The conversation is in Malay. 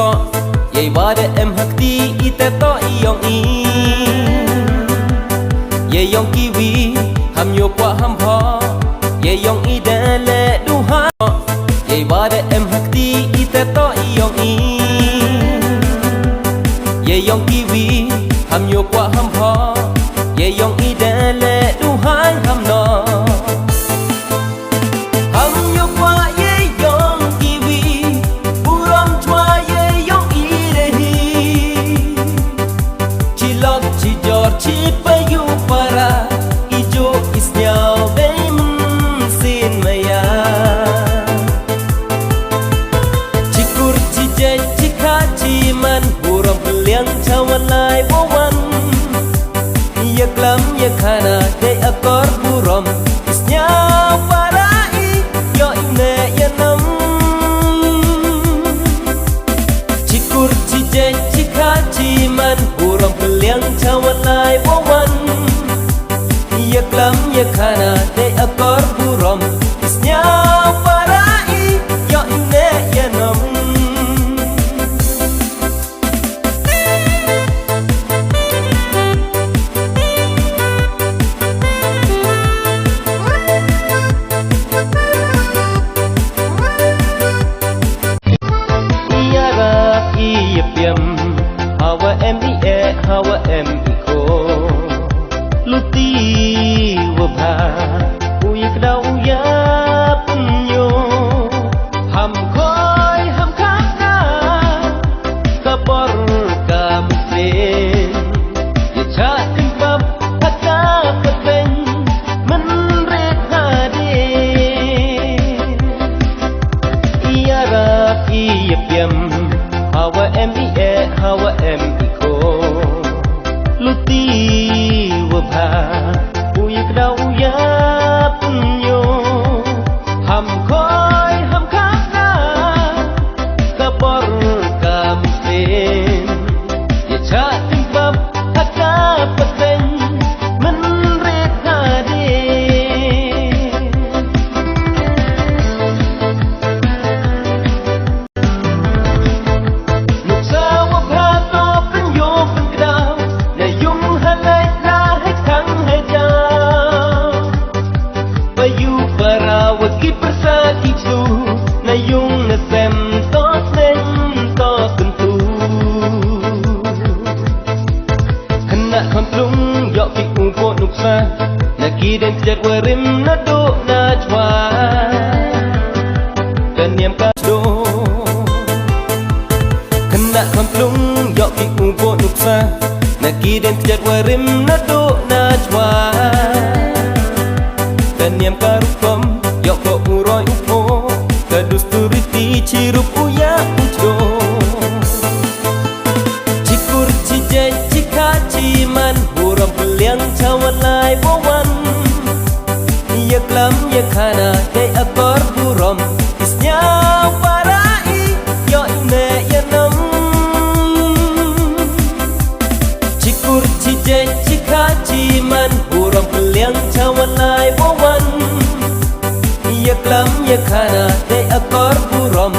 sọ Yây ba de em hak ti ite to iong i Yây yong kiwi ham yo kwa ham pho Yây yong i de le du ha Yây ba de em hak ti ite to iong i Yây yong kiwi ham yo kwa ham pho Yây yong i de le du hai ham no Chi payu para ijo isnyao beimun sin maya Chikur cijay chika chiman buram peliang cawan lai wawan Yaklam yakhana de akor buram isnyao para ijo ine yanam Chikur cijay chika chiman buram peliang cawan lai wawan Yaklam yakhana de akor buram isnya parai yo ine yanam Iyara iyepyam hawa em ie hawa em iko luti wabha uyak dau yap nyo ham khoi ham khana kapor ka muslim ye cha tin bab hakka pateng men ret hadi iyara iyapyam hawa em ie hawa em iko luti wabha uyak dau yap nyo ham khoi ham khana kapor ka muslim ye cha tin bab hakka pateng men ret hadi nuksa wabha to penyo pengdau na yung halai lahai kang hajau bayu para wagi persati tu na yung nasem to sen to tentu hendak kontlung yok ki upo nuksa na kiden sejak warim na do na jwa kanyam ka do hendak kontlung yok ki upo nuksa na kiden sejak warim na do na jwa kanyam ka rukom yok ko uroi upo kadusturiti cirup uya ujo Chikur cijay chika chiman buram peliang cawan lai wawan Yaklam yakhana de akor buram isnya parai yo ine yanam Chikur cijay chika chiman buram peliang cawan lai wawan Yaklam yakhana de akor buram